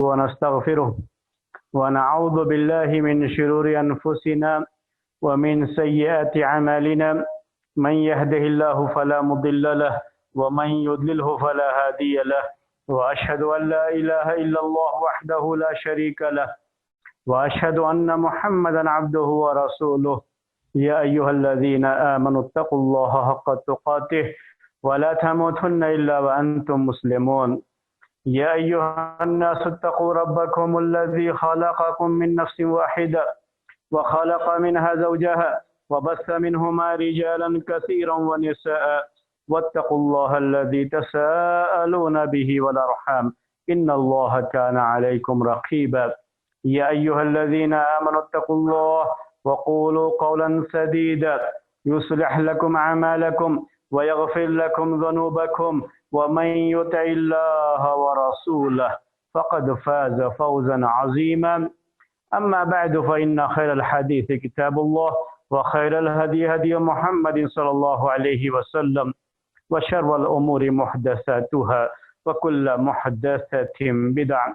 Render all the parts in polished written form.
ونستغفره ونعوذ بالله من شرور أنفسنا ومن سيئات أعمالنا من يهده الله فلا مضل له ومن يضلله فلا هادي له وأشهد أن لا إله إلا الله وحده لا شريك له وأشهد أن محمدا عبده ورسوله يا أيها الذين آمنوا اتقوا الله حق تقاته ولا تموتن إلا وأنتم مسلمون يا أيها الناس اتقوا ربكم الذي خلقكم من نفس واحدة وخلق منها زوجها وبث منهما رجالا كثيرا ونساء واتقوا الله الذي تساءلون به والأرحام إن الله كان عليكم رقيبا يا أيها الذين آمنوا اتقوا الله وقولوا قولا سديدا يصلح لكم أعمالكم ويغفر لكم ذنوبكم ومن يطع الله ورسوله فقد فاز فوزا عظيما أما بعد فإن خير الحديث كتاب الله وخير الهدي هدي محمد صلى الله عليه وسلم وشر الأمور محدثاتها وكل محدثة بدعة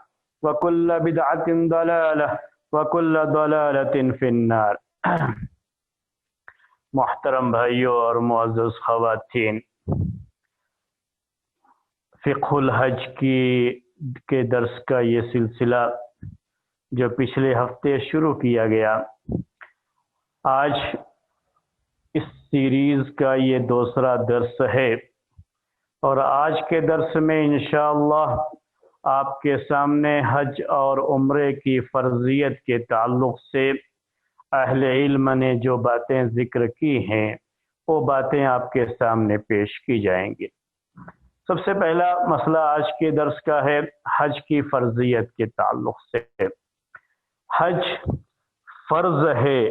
وكل بدعة ضلالة وكل ضلالة في النار۔ محترم بھائیوں اور معزز خواتین، فقہ الحج کے درس کا یہ سلسلہ جو پچھلے ہفتے شروع کیا گیا، آج اس سیریز کا یہ دوسرا درس ہے، اور آج کے درس میں انشاءاللہ آپ کے سامنے حج اور عمرے کی فرضیت کے تعلق سے اہل علم نے جو باتیں ذکر کی ہیں وہ باتیں آپ کے سامنے پیش کی جائیں گی۔ سب سے پہلا مسئلہ آج کے درس کا ہے حج کی فرضیت کے تعلق سے۔ حج فرض ہے،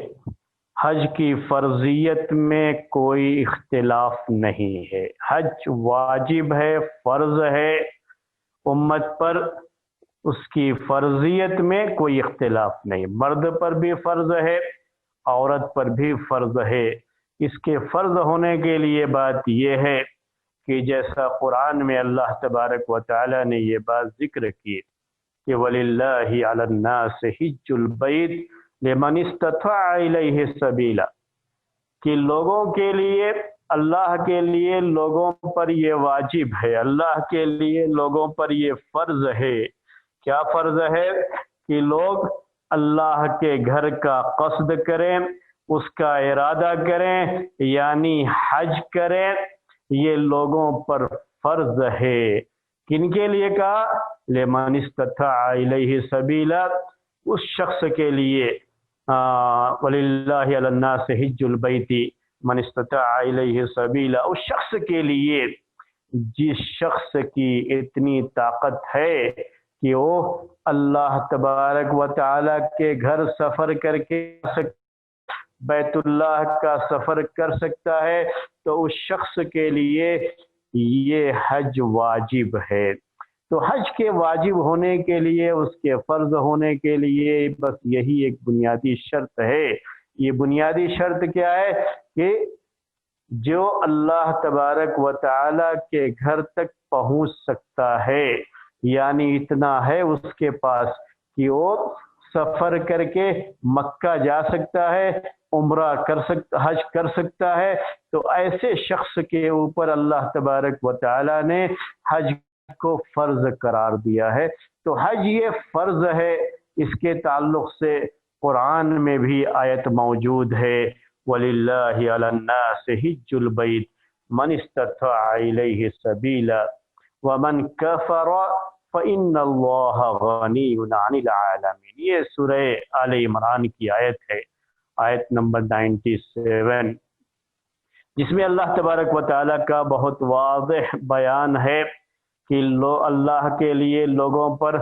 حج کی فرضیت میں کوئی اختلاف نہیں ہے۔ حج واجب ہے، فرض ہے امت پر، اس کی فرضیت میں کوئی اختلاف نہیں۔ مرد پر بھی فرض ہے، عورت پر بھی فرض ہے۔ اس کے فرض ہونے کے لیے بات یہ ہے کہ جیسا قرآن میں اللہ تبارک و تعالی نے یہ بات ذکر کی کہ وَلِلَّهِ عَلَى النَّاسِ حِجُّ الْبَيْتِ لِمَنِ اسْتَطَاعَ إِلَيْهِ سَبِيلًا، کہ لوگوں کے لیے، اللہ کے لیے لوگوں پر یہ واجب ہے، اللہ کے لیے لوگوں پر یہ فرض ہے۔ کیا فرض ہے؟ کہ لوگ اللہ کے گھر کا قصد کریں، اس کا ارادہ کریں، یعنی حج کریں، یہ لوگوں پر فرض ہے۔ کن کے لیے کہا؟ لمن استطاع الیہ سبیلا، اس شخص کے لیے، وللہ علی الناس حج البیت من استطاع الیہ سبیلا، اس شخص کے لیے جس شخص کی اتنی طاقت ہے کہ وہ اللہ تبارک و تعالی کے گھر سفر کر کے بیت اللہ کا سفر کر سکتا ہے، تو اس شخص کے لیے یہ حج واجب ہے۔ تو حج کے واجب ہونے کے لیے، اس کے فرض ہونے کے لیے بس یہی ایک بنیادی شرط ہے۔ یہ بنیادی شرط کیا ہے؟ کہ جو اللہ تبارک و تعالی کے گھر تک پہنچ سکتا ہے، یعنی اتنا ہے اس کے پاس کہ وہ سفر کر کے مکہ جا سکتا ہے، عمرہ کر سکتا، حج کر سکتا ہے، تو ایسے شخص کے اوپر اللہ تبارک و تعالی نے حج کو فرض قرار دیا ہے۔ تو حج یہ فرض ہے۔ اس کے تعلق سے قرآن میں بھی آیت موجود ہے وَلِلَّهِ عَلَى النَّاسِ حِجُّ الْبَيْتِ مَنِ اسْتَطَاعَ إِلَيْهِ سَبِيلًا وَمَنْ كَفَرَ فَإِنَّ اللَّهَ غَنِيٌّ عَنِ الْعَالَمِينَ۔ یہ سورہ آل عمران کی آیت ہے، آیت نمبر 97، جس میں اللہ تبارک و تعالیٰ کا بہت واضح بیان ہے کہ اللہ کے لیے لوگوں پر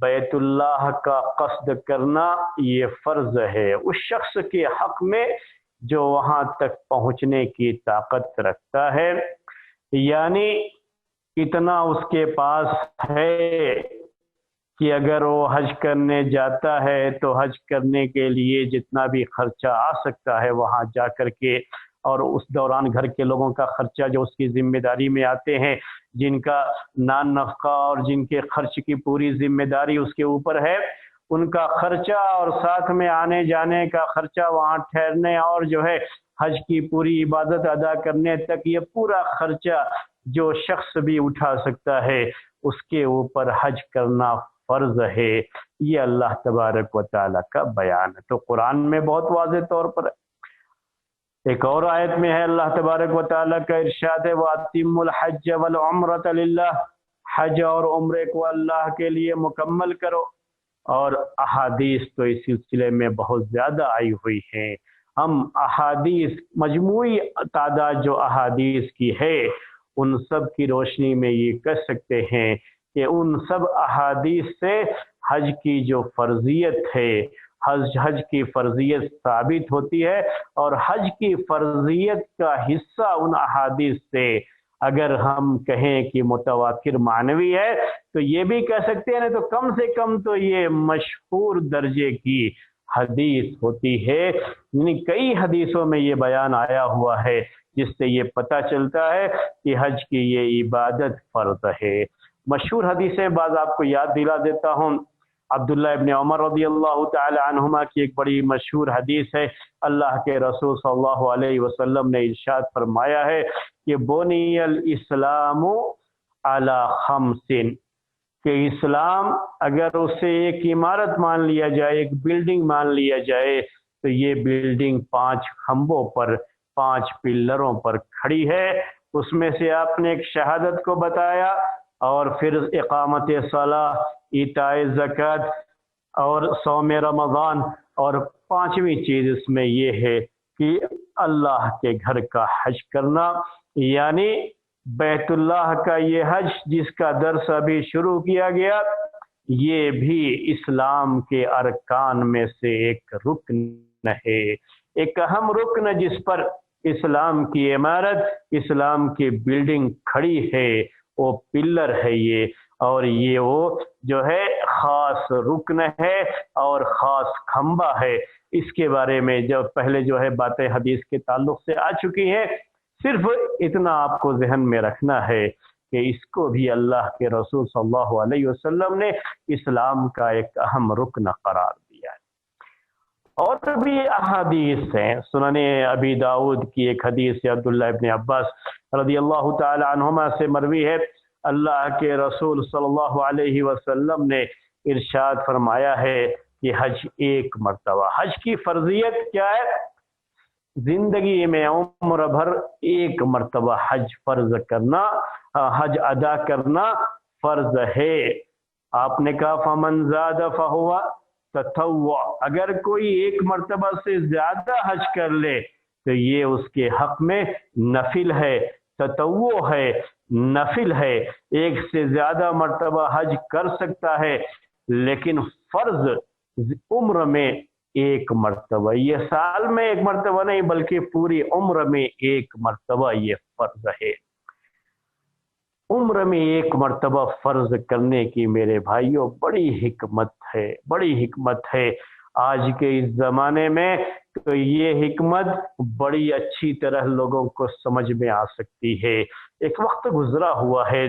بیت اللہ کا قصد کرنا یہ فرض ہے، اس شخص کے حق میں جو وہاں تک پہنچنے کی طاقت رکھتا ہے، یعنی اتنا اس کے پاس ہے کہ اگر وہ حج کرنے جاتا ہے تو حج کرنے کے لیے جتنا بھی خرچہ آ سکتا ہے وہاں جا کر کے اور اس دوران گھر کے لوگوں کا خرچہ جو اس کی ذمہ داری میں آتے ہیں، جن کا نان نفقہ اور جن کے خرچ کی پوری ذمہ داری اس کے اوپر ہے، ان کا خرچہ اور ساتھ میں آنے جانے کا خرچہ، وہاں ٹھہرنے اور جو ہے حج کی پوری عبادت ادا کرنے تک، یہ پورا خرچہ جو شخص بھی اٹھا سکتا ہے اس کے اوپر حج کرنا فرض ہے۔ یہ اللہ تبارک و تعالیٰ کا بیان ہے۔ تو قرآن میں بہت واضح طور پر ایک اور آیت میں ہے اللہ تبارک و تعالیٰ کا ارشاد ہے وَأَتِمُّ الْحَجَّ وَالْعُمْرَةَ لِلَّهِ، حج اور عمرے کو اللہ کے لیے مکمل کرو۔ اور احادیث تو اس سلسلے میں بہت زیادہ آئی ہوئی ہیں۔ ہم احادیث، مجموعی تعداد جو احادیث کی ہے، ان سب کی روشنی میں یہ کہہ سکتے ہیں کہ ان سب احادیث سے حج کی جو فرضیت ہے، حج کی فرضیت ثابت ہوتی ہے، اور حج کی فرضیت کا حصہ ان احادیث سے اگر ہم کہیں کہ متواتر معنوی ہے تو یہ بھی کہہ سکتے ہیں، تو کم سے کم تو یہ مشہور درجے کی حدیث ہوتی ہے۔ یعنی کئی حدیثوں میں یہ بیان آیا ہوا ہے جس سے یہ پتہ چلتا ہے کہ حج کی یہ عبادت فرض ہے۔ مشہور حدیثیں بعض آپ کو یاد دلا دیتا ہوں۔ عبداللہ ابن عمر رضی اللہ تعالی عنہما کی ایک بڑی مشہور حدیث ہے۔ اللہ کے رسول صلی اللہ علیہ وسلم نے ارشاد فرمایا ہے کہ بنی الاسلام علی خمس، کہ اسلام اگر اسے ایک عمارت مان لیا جائے، ایک بلڈنگ مان لیا جائے، تو یہ بلڈنگ 5 کھمبوں پر، 5 پلروں پر کھڑی ہے۔ اس میں سے آپ نے ایک شہادت کو بتایا، اور پھر اقامت صلاح، ایتاء زکوٰۃ اور صوم رمضان، اور 5ویں چیز اس میں یہ ہے کہ اللہ کے گھر کا حج کرنا، یعنی بیت اللہ کا یہ حج جس کا درس ابھی شروع کیا گیا، یہ بھی اسلام کے ارکان میں سے ایک رکن ہے، ایک اہم رکن جس پر اسلام کی عمارت، اسلام کی بلڈنگ کھڑی ہے، وہ پلر ہے یہ، اور یہ وہ جو ہے خاص رکن ہے اور خاص کھمبا ہے۔ اس کے بارے میں جب پہلے جو ہے باتیں حدیث کے تعلق سے آ چکی ہیں، صرف اتنا آپ کو ذہن میں رکھنا ہے کہ اس کو بھی اللہ کے رسول صلی اللہ علیہ وسلم نے اسلام کا ایک اہم رکن قرار دیا ہے۔ اور بھی احادیث ہیں۔ سنن ابی داؤد کی ایک حدیث عبداللہ ابن عباس رضی اللہ تعالی عنہما سے مروی ہے، اللہ کے رسول صلی اللہ علیہ وسلم نے ارشاد فرمایا ہے کہ حج ایک مرتبہ، حج کی فرضیت کیا ہے؟ زندگی میں عمر بھر ایک مرتبہ حج فرض کرنا، حج ادا کرنا فرض ہے۔ آپ نے کہا فمن زاد فہو تطوع، اگر کوئی ایک مرتبہ سے زیادہ حج کر لے تو یہ اس کے حق میں نفل ہے، تطوع ہے، نفل ہے۔ ایک سے زیادہ مرتبہ حج کر سکتا ہے، لیکن فرض عمر میں ایک مرتبہ، یہ سال میں ایک مرتبہ نہیں بلکہ پوری عمر میں ایک مرتبہ یہ فرض ہے۔ عمر میں ایک مرتبہ فرض کرنے کی میرے بھائیوں بڑی حکمت ہے، بڑی حکمت ہے۔ آج کے اس زمانے میں تو یہ حکمت بڑی اچھی طرح لوگوں کو سمجھ میں آ سکتی ہے۔ ایک وقت گزرا ہوا ہے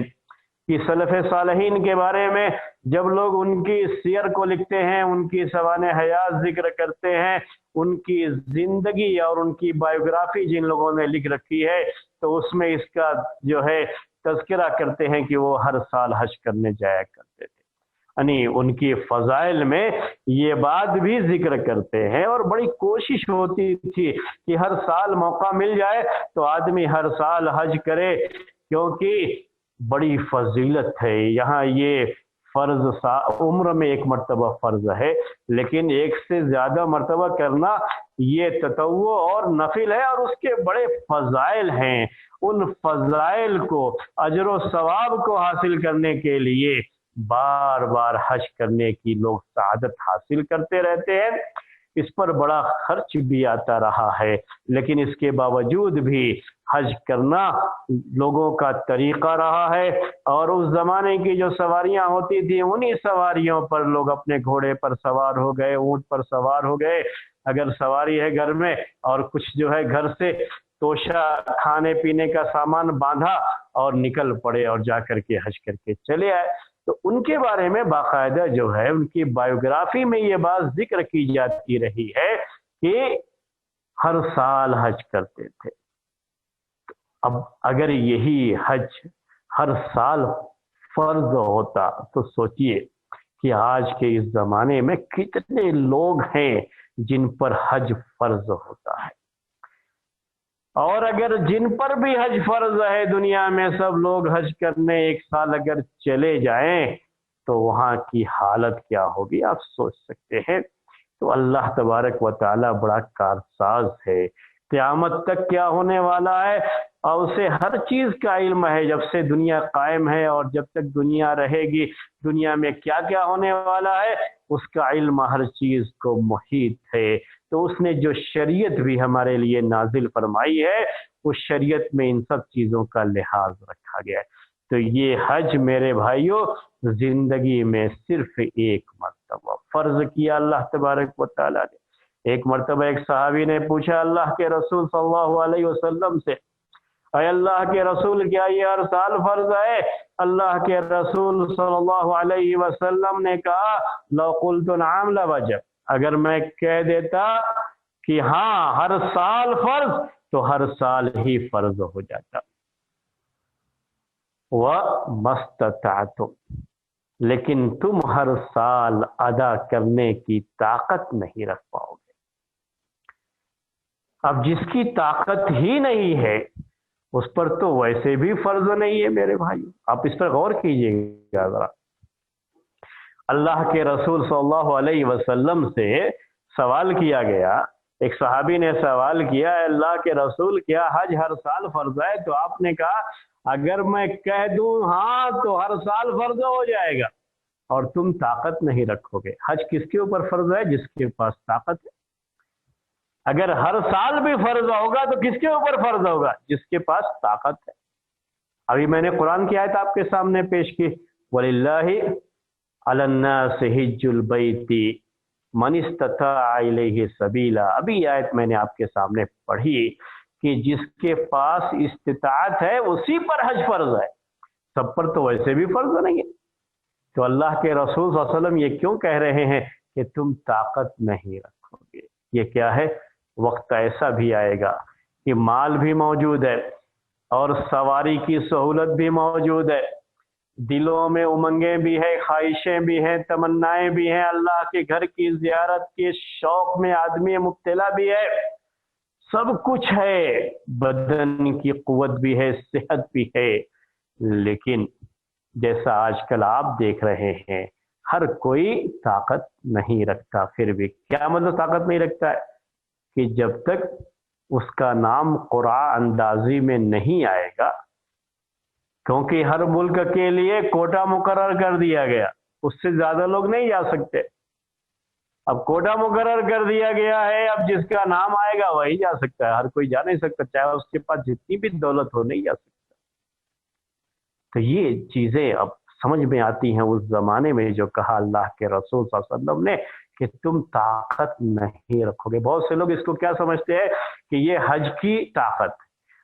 کہ سلف صالحین کے بارے میں جب لوگ ان کی سیر کو لکھتے ہیں، ان کی سوانح حیات ذکر کرتے ہیں، ان کی زندگی اور ان کی بایوگرافی جن لوگوں نے لکھ رکھی ہے، تو اس میں اس کا جو ہے تذکرہ کرتے ہیں کہ وہ ہر سال حج کرنے جایا کرتے تھے۔ یعنی ان کی فضائل میں یہ بات بھی ذکر کرتے ہیں، اور بڑی کوشش ہوتی تھی کہ ہر سال موقع مل جائے تو آدمی ہر سال حج کرے، کیونکہ بڑی فضیلت ہے۔ یہاں یہ فرض عمر میں ایک مرتبہ فرض ہے، لیکن ایک سے زیادہ مرتبہ کرنا یہ تطوع اور نفل ہے، اور اس کے بڑے فضائل ہیں۔ ان فضائل کو، اجر و ثواب کو حاصل کرنے کے لیے بار بار حج کرنے کی لوگ سعادت حاصل کرتے رہتے ہیں۔ اس پر بڑا خرچ بھی آتا رہا ہے، لیکن اس کے باوجود بھی حج کرنا لوگوں کا طریقہ رہا ہے۔ اور اس زمانے کی جو سواریاں ہوتی تھیں، انہی سواریوں پر لوگ اپنے گھوڑے پر سوار ہو گئے، اونٹ پر سوار ہو گئے، اگر سواری ہے گھر میں اور کچھ جو ہے گھر سے توشہ کھانے پینے کا سامان باندھا اور نکل پڑے اور جا کر کے حج کر کے چلے آئے۔ تو ان کے بارے میں باقاعدہ جو ہے ان کی بایوگرافی میں یہ بات ذکر کی جاتی رہی ہے کہ ہر سال حج کرتے تھے۔ اب اگر یہی حج ہر سال فرض ہوتا تو سوچئے کہ آج کے اس زمانے میں کتنے لوگ ہیں جن پر حج فرض ہوتا ہے، اور اگر جن پر بھی حج فرض ہے دنیا میں سب لوگ حج کرنے ایک سال اگر چلے جائیں تو وہاں کی حالت کیا ہوگی آپ سوچ سکتے ہیں۔ تو اللہ تبارک و تعالی بڑا کارساز ہے، قیامت تک کیا ہونے والا ہے اور اسے ہر چیز کا علم ہے، جب سے دنیا قائم ہے اور جب تک دنیا رہے گی دنیا میں کیا کیا ہونے والا ہے اس کا علم ہر چیز کو محیط ہے۔ تو اس نے جو شریعت بھی ہمارے لیے نازل فرمائی ہے اس شریعت میں ان سب چیزوں کا لحاظ رکھا گیا ہے۔ تو یہ حج میرے بھائیوں زندگی میں صرف ایک مرتبہ فرض کیا اللہ تبارک و تعالیٰ نے۔ ایک مرتبہ ایک صحابی نے پوچھا اللہ کے رسول صلی اللہ علیہ وسلم سے، اے اللہ کے رسول کیا یہ ہر سال فرض ہے؟ اللہ کے رسول صلی اللہ علیہ وسلم نے کہا لو قلت نعم لوجب، اگر میں کہہ دیتا کہ ہاں ہر سال فرض تو ہر سال ہی فرض ہو جاتا۔ وَمَسْتَطَعْتُمْ، لیکن تم ہر سال ادا کرنے کی طاقت نہیں رکھ پاؤ گے۔ اب جس کی طاقت ہی نہیں ہے اس پر تو ویسے بھی فرض نہیں ہے میرے بھائی، آپ اس پر غور کیجئے گا ذرا۔ اللہ کے رسول صلی اللہ علیہ وسلم سے سوال کیا گیا، ایک صحابی نے سوال کیا اے اللہ کے رسول کیا حج ہر سال فرض ہے؟ تو آپ نے کہا اگر میں کہہ دوں ہاں تو ہر سال فرض ہو جائے گا، اور تم طاقت نہیں رکھو گے۔ حج کس کے اوپر فرض ہے؟ جس کے پاس طاقت ہے۔ اگر ہر سال بھی فرض ہوگا تو کس کے اوپر فرض ہوگا؟ جس کے پاس طاقت ہے۔ ابھی میں نے قرآن کی آیت آپ کے سامنے پیش کی، وَلِلَّهِ عَلَى النَّاسِ حِجُّ الْبَيْتِ مَنِ اسْتَطَاعَ إِلَيْهِ سَبِيلًا۔ ابھی یہ آیت میں نے آپ کے سامنے پڑھی کہ جس کے پاس استطاعت ہے اسی پر حج فرض ہے، سب پر تو ویسے بھی فرض نہیں ہے۔ تو اللہ کے رسول صلی اللہ علیہ وسلم یہ کیوں کہہ رہے ہیں کہ تم طاقت نہیں رکھو گے؟ یہ کیا ہے؟ وقت ایسا بھی آئے گا کہ مال بھی موجود ہے اور سواری کی سہولت بھی موجود ہے، دلوں میں امنگیں بھی ہیں، خواہشیں بھی ہیں، تمنائیں بھی ہیں، اللہ کے گھر کی زیارت کے شوق میں آدمی مبتلا بھی ہے، سب کچھ ہے، بدن کی قوت بھی ہے، صحت بھی ہے، لیکن جیسا آج کل آپ دیکھ رہے ہیں ہر کوئی طاقت نہیں رکھتا۔ پھر بھی کیا مطلب طاقت نہیں رکھتا ہے؟ کہ جب تک اس کا نام قرعہ اندازی میں نہیں آئے گا، کیونکہ ہر ملک کے لیے کوٹا مقرر کر دیا گیا، اس سے زیادہ لوگ نہیں جا سکتے۔ اب کوٹا مقرر کر دیا گیا ہے، اب جس کا نام آئے گا وہی جا سکتا ہے، ہر کوئی جا نہیں سکتا، چاہے اس کے پاس جتنی بھی دولت ہو نہیں جا سکتا۔ تو یہ چیزیں اب سمجھ میں آتی ہیں اس زمانے میں جو کہا اللہ کے رسول صلی اللہ علیہ وسلم نے کہ تم طاقت نہیں رکھو گے۔ بہت سے لوگ اس کو کیا سمجھتے ہیں کہ یہ حج کی طاقت،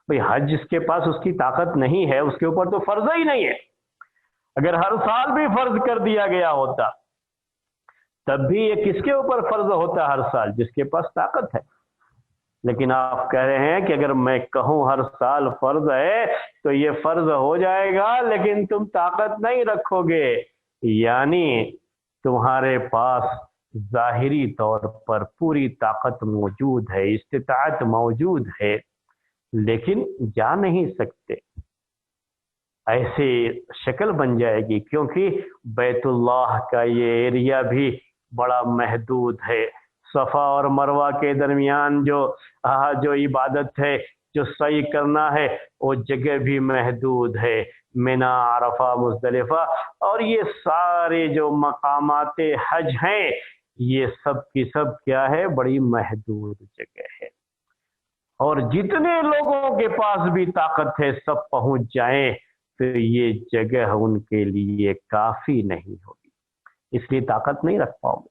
بھئی حج جس کے پاس اس کی طاقت نہیں ہے اس کے اوپر تو فرض ہی نہیں ہے۔ اگر ہر سال بھی فرض کر دیا گیا ہوتا تب بھی یہ کس کے اوپر فرض ہوتا ہر سال؟ جس کے پاس طاقت ہے۔ لیکن آپ کہہ رہے ہیں کہ اگر میں کہوں ہر سال فرض ہے تو یہ فرض ہو جائے گا لیکن تم طاقت نہیں رکھو گے، یعنی تمہارے پاس ظاہری طور پر پوری طاقت موجود ہے، استطاعت موجود ہے، لیکن جا نہیں سکتے۔ ایسے شکل بن جائے گی کیونکہ بیت اللہ کا یہ ایریا بھی بڑا محدود ہے، صفا اور مروہ کے درمیان جو عبادت ہے، جو سعی کرنا ہے، وہ جگہ بھی محدود ہے، منا، عرفہ، مزدلفہ، اور یہ سارے جو مقامات حج ہیں یہ سب کی سب کیا ہے؟ بڑی محدود جگہ ہے، اور جتنے لوگوں کے پاس بھی طاقت ہے سب پہنچ جائیں تو یہ جگہ ان کے لیے کافی نہیں ہوگی، اس لیے طاقت نہیں رکھ پاؤ گے۔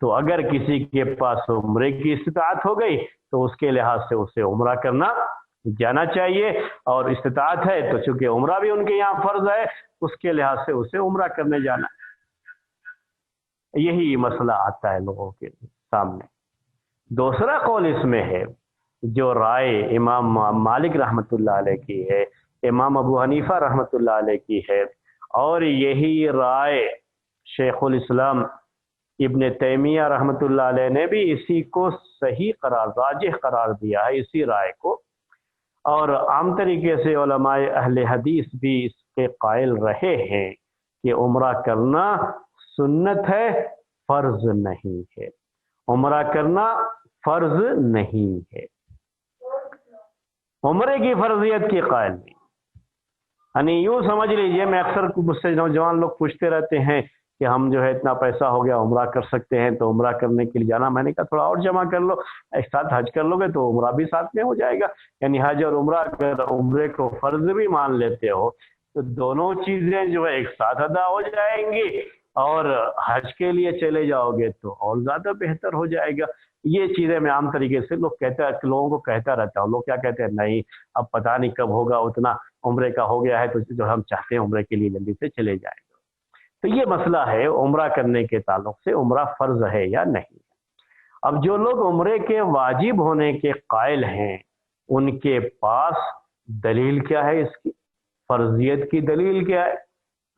تو اگر کسی کے پاس عمرے کی استطاعت ہو گئی تو اس کے لحاظ سے اسے عمرہ کرنا جانا چاہیے، اور استطاعت ہے تو چونکہ عمرہ بھی ان کے یہاں فرض ہے، اس کے لحاظ سے اسے عمرہ کرنے جانا۔ یہی مسئلہ آتا ہے لوگوں کے سامنے۔ دوسرا قول اس میں ہے، جو رائے امام مالک رحمۃ اللہ علیہ کی ہے، امام ابو حنیفہ رحمۃ اللہ علیہ کی ہے، اور یہی رائے شیخ الاسلام ابن تیمیہ رحمۃ اللہ علیہ نے بھی اسی کو صحیح قرار، راجح قرار دیا ہے اسی رائے کو، اور عام طریقے سے علماء اہل حدیث بھی اس کے قائل رہے ہیں کہ عمرہ کرنا سنت ہے، فرض نہیں ہے، عمرہ کرنا فرض نہیں ہے، عمرے کی فرضیت کی قائل نہیں۔ یعنی یوں سمجھ لیجئے، میں اکثر مجھ سے نوجوان لوگ پوچھتے رہتے ہیں کہ ہم جو ہے اتنا پیسہ ہو گیا عمرہ کر سکتے ہیں، تو عمرہ کرنے کے لیے جانا، میں نے کہا تھوڑا اور جمع کر لو، ایک ساتھ حج کر لو گے تو عمرہ بھی ساتھ میں ہو جائے گا۔ یعنی حج اور عمرہ، اگر عمرے کو فرض بھی مان لیتے ہو تو دونوں چیزیں جو ہے ایک ساتھ ادا ہو جائیں گی، اور حج کے لیے چلے جاؤ گے تو اور زیادہ بہتر ہو جائے گا۔ یہ چیزیں میں عام طریقے سے لوگوں کو کہتا رہتا ہوں۔ لوگ کیا کہتے ہیں، نہیں اب پتہ نہیں کب ہوگا، اتنا عمرے کا ہو گیا ہے تو جو ہم چاہتے ہیں عمرے کے لیے جلدی سے چلے جائیں گے۔ تو یہ مسئلہ ہے عمرہ کرنے کے تعلق سے، عمرہ فرض ہے یا نہیں۔ اب جو لوگ عمرے کے واجب ہونے کے قائل ہیں، ان کے پاس دلیل کیا ہے، اس کی فرضیت کی دلیل کیا ہے؟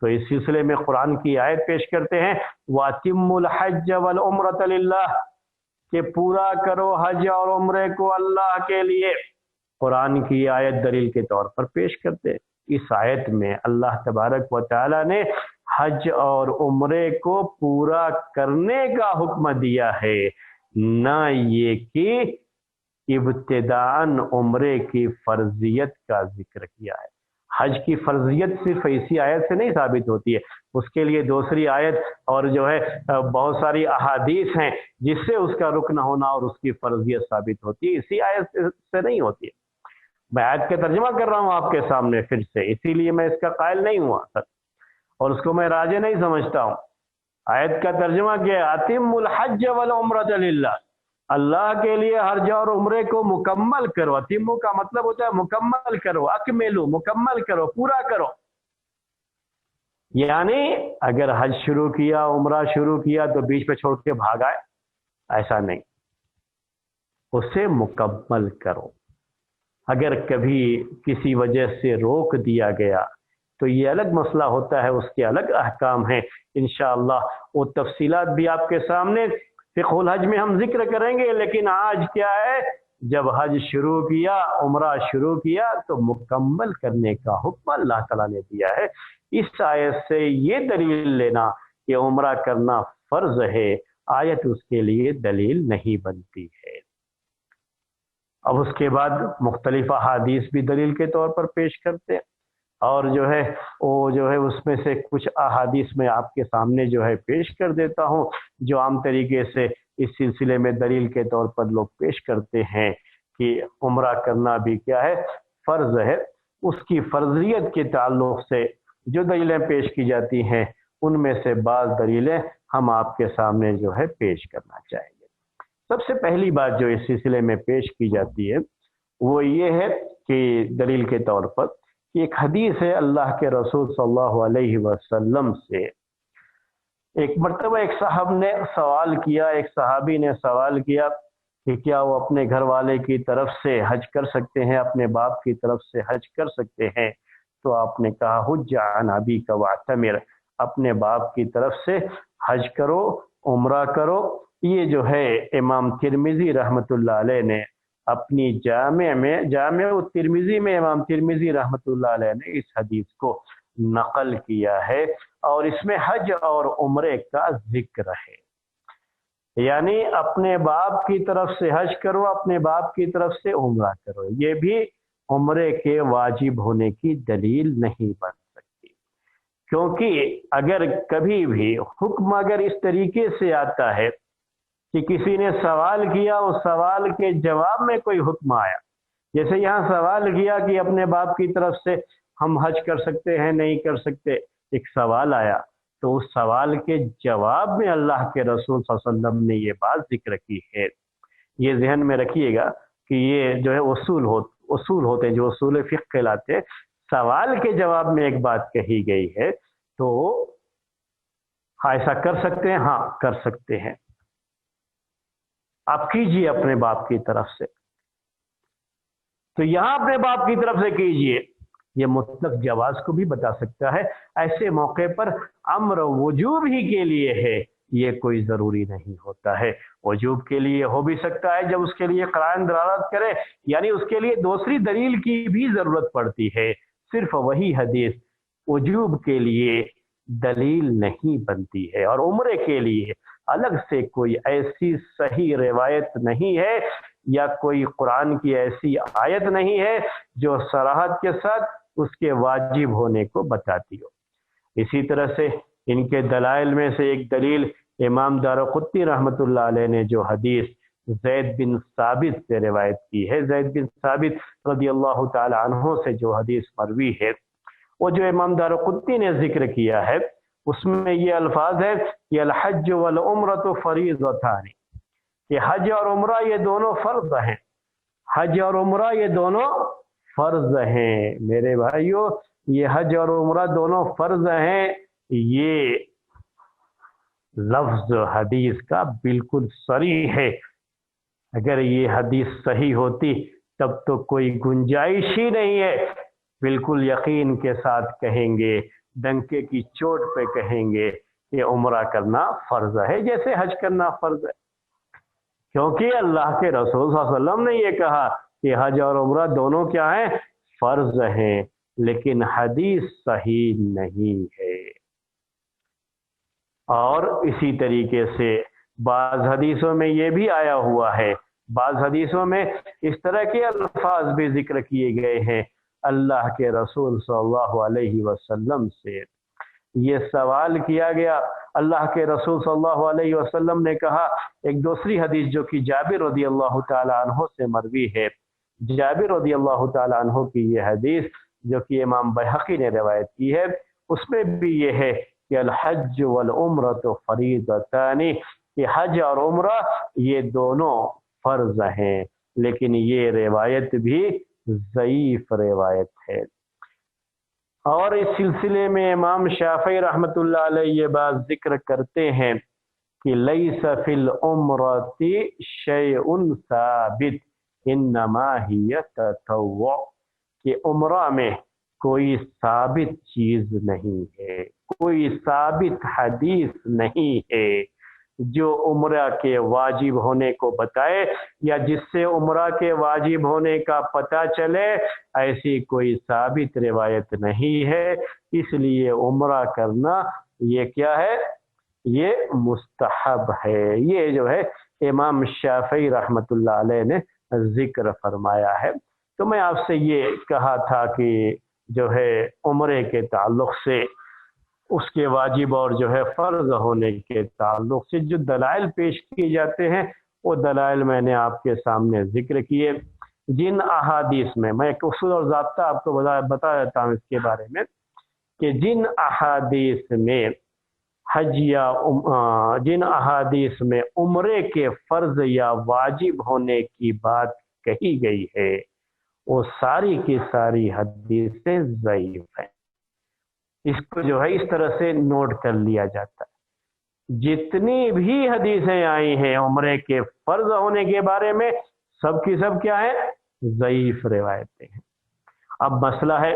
تو اس سلسلے میں قرآن کی آیت پیش کرتے ہیں، وَأَتِمُّوا الْحَجَّ وَالْعُمْرَةَ لِلَّهِ، کہ پورا کرو حج اور عمرے کو اللہ کے لیے۔ قرآن کی آیت دلیل کے طور پر پیش کرتے ہیں۔ اس آیت میں اللہ تبارک و تعالی نے حج اور عمرے کو پورا کرنے کا حکم دیا ہے، نہ یہ کہ ابتداءً عمرے کی فرضیت کا ذکر کیا ہے۔ حج کی فرضیت صرف اسی آیت سے نہیں ثابت ہوتی ہے، اس کے لیے دوسری آیت اور جو ہے بہت ساری احادیث ہیں جس سے اس کا رکن ہونا اور اس کی فرضیت ثابت ہوتی ہے، اسی آیت سے نہیں ہوتی ہے۔ میں آیت کا ترجمہ کر رہا ہوں آپ کے سامنے پھر سے، اسی لیے میں اس کا قائل نہیں ہوا سر، اور اس کو میں راجح نہیں سمجھتا ہوں۔ آیت کا ترجمہ کیا ہے، اتم الحج والعمرۃ للہ، اللہ کے لیے حج اور عمرے کو مکمل کرو۔ اتمو کا مطلب ہوتا ہے مکمل کرو، اکملو، مکمل کرو، پورا کرو۔ یعنی اگر حج شروع کیا، عمرہ شروع کیا تو بیچ پہ چھوڑ کے بھاگ آئے، ایسا نہیں، اسے مکمل کرو۔ اگر کبھی کسی وجہ سے روک دیا گیا تو یہ الگ مسئلہ ہوتا ہے، اس کے الگ احکام ہیں، انشاءاللہ وہ تفصیلات بھی آپ کے سامنے فقہ الحج میں ہم ذکر کریں گے۔ لیکن آج کیا ہے، جب حج شروع کیا، عمرہ شروع کیا تو مکمل کرنے کا حکم اللہ تعالیٰ نے دیا ہے۔ اس آیت سے یہ دلیل لینا کہ عمرہ کرنا فرض ہے، آیت اس کے لیے دلیل نہیں بنتی ہے۔ اب اس کے بعد مختلف احادیث بھی دلیل کے طور پر پیش کرتے ہیں، اور جو ہے وہ جو ہے اس میں سے کچھ احادیث میں آپ کے سامنے جو ہے پیش کر دیتا ہوں، جو عام طریقے سے اس سلسلے میں دلیل کے طور پر لوگ پیش کرتے ہیں کہ عمرہ کرنا بھی کیا ہے، فرض ہے۔ اس کی فرضیت کے تعلق سے جو دلیلیں پیش کی جاتی ہیں، ان میں سے بعض دلیلیں ہم آپ کے سامنے جو ہے پیش کرنا چاہیں گے۔ سب سے پہلی بات جو اس سلسلے میں پیش کی جاتی ہے وہ یہ ہے کہ دلیل کے طور پر کہ ایک حدیث ہے اللہ کے رسول صلی اللہ علیہ وسلم سے، ایک مرتبہ ایک صاحب نے سوال کیا، ایک صحابی نے سوال کیا کہ کیا وہ اپنے گھر والے کی طرف سے حج کر سکتے ہیں، اپنے باپ کی طرف سے حج کر سکتے ہیں؟ تو آپ نے کہا حج عن ابیک واعتمر، اپنے باپ کی طرف سے حج کرو، عمرہ کرو۔ یہ جو ہے امام ترمذی رحمۃ اللہ علیہ نے اپنی جامع الترمذی میں امام ترمذی رحمۃ اللہ علیہ نے اس حدیث کو نقل کیا ہے، اور اس میں حج اور عمرے کا ذکر ہے۔ یعنی اپنے باپ کی طرف سے حج کرو، اپنے باپ کی طرف سے عمرہ کرو، یہ بھی عمرے کے واجب ہونے کی دلیل نہیں بن سکتی، کیونکہ اگر کبھی بھی حکم اگر اس طریقے سے آتا ہے کہ کسی نے سوال کیا، اس سوال کے جواب میں کوئی حکم آیا، جیسے یہاں سوال کیا کہ اپنے باپ کی طرف سے ہم حج کر سکتے ہیں نہیں کر سکتے، ایک سوال آیا، تو اس سوال کے جواب میں اللہ کے رسول صلی اللہ علیہ وسلم نے یہ بات ذکر کی ہے۔ یہ ذہن میں رکھیے گا کہ یہ جو ہے اصول ہوتے ہیں جو اصول فقہ کہلاتے ہیں۔ سوال کے جواب میں ایک بات کہی گئی ہے تو ایسا کر سکتے ہیں، ہاں کر سکتے ہیں، آپ کیجئے اپنے باپ کی طرف سے، تو یہاں اپنے باپ کی طرف سے کیجئے، یہ مطلق جواز کو بھی بتا سکتا ہے۔ ایسے موقع پر امر وجوب ہی کے لیے ہے، یہ کوئی ضروری نہیں ہوتا ہے۔ وجوب کے لیے ہو بھی سکتا ہے جب اس کے لیے قرائن دلالت کرے، یعنی اس کے لیے دوسری دلیل کی بھی ضرورت پڑتی ہے۔ صرف وہی حدیث وجوب کے لیے دلیل نہیں بنتی ہے، اور عمرے کے لیے الگ سے کوئی ایسی صحیح روایت نہیں ہے یا کوئی قرآن کی ایسی آیت نہیں ہے جو صراحت کے ساتھ اس کے واجب ہونے کو بتاتی ہو۔ اسی طرح سے ان کے دلائل میں سے ایک دلیل امام دارقطنی رحمۃ اللہ علیہ نے جو حدیث زید بن ثابت سے روایت کی ہے، زید بن ثابت رضی اللہ تعالی عنہ سے جو حدیث مروی ہے، وہ جو امام دارقطنی نے ذکر کیا ہے، اس میں یہ الفاظ ہے کہ الحج والعمرۃ فریضتان، کہ حج اور عمرہ یہ دونوں فرض ہیں، حج اور عمرہ یہ دونوں فرض ہیں۔ میرے بھائیو، یہ حج اور عمرہ دونوں فرض ہیں، یہ لفظ حدیث کا بالکل صریح ہے۔ اگر یہ حدیث صحیح ہوتی تب تو کوئی گنجائش ہی نہیں ہے، بالکل یقین کے ساتھ کہیں گے، ڈنکے کی چوٹ پہ کہیں گے کہ عمرہ کرنا فرض ہے جیسے حج کرنا فرض ہے، کیونکہ اللہ کے رسول صلی اللہ علیہ وسلم نے یہ کہا کہ حج اور عمرہ دونوں کیا ہیں؟ فرض ہیں، لیکن حدیث صحیح نہیں ہے۔ اور اسی طریقے سے بعض حدیثوں میں یہ بھی آیا ہوا ہے، بعض حدیثوں میں اس طرح کے الفاظ بھی ذکر کیے گئے ہیں۔ اللہ کے رسول صلی اللہ علیہ وسلم سے یہ سوال کیا گیا، اللہ کے رسول صلی اللہ علیہ وسلم نے کہا، ایک دوسری حدیث جو کہ جابر رضی اللہ تعالی عنہ سے مروی ہے، جابر رضی اللہ تعالی عنہ کی یہ حدیث جو کہ امام بحقی نے روایت کی ہے، اس میں بھی یہ ہے کہ الحج والعمرۃ فریضتان، کہ حج اور عمرہ یہ دونوں فرض ہیں، لیکن یہ روایت بھی ضعیف روایت ہے۔ اور اس سلسلے میں امام شافعی رحمۃ اللہ علیہ یہ بات ذکر کرتے ہیں کہ لیس فی العمرۃ شیء ثابت انما ہی تطوع، کہ عمرہ میں کوئی ثابت چیز نہیں ہے، کوئی ثابت حدیث نہیں ہے جو عمرہ کے واجب ہونے کو بتائے یا جس سے عمرہ کے واجب ہونے کا پتہ چلے، ایسی کوئی ثابت روایت نہیں ہے۔ اس لیے عمرہ کرنا یہ کیا ہے؟ یہ مستحب ہے۔ یہ جو ہے امام شافعی رحمۃ اللہ علیہ نے ذکر فرمایا ہے۔ تو میں آپ سے یہ کہا تھا کہ جو ہے عمرے کے تعلق سے اس کے واجب اور جو ہے فرض ہونے کے تعلق سے جو دلائل پیش کیے جاتے ہیں، وہ دلائل میں نے آپ کے سامنے ذکر کیے۔ جن احادیث میں ایک اصول اور ضابطہ آپ کو بتا دیتا ہوں اس کے بارے میں، کہ جن احادیث میں حج یا جن احادیث میں عمرے کے فرض یا واجب ہونے کی بات کہی گئی ہے، وہ ساری کی ساری حدیثیں ضعیف ہیں۔ اس کو جو ہے اس طرح سے نوٹ کر لیا جاتا ہے، جتنی بھی حدیثیں آئی ہیں عمرے کے فرض ہونے کے بارے میں، سب کی سب کیا ہے؟ ضعیف روایتیں ہیں۔ اب مسئلہ ہے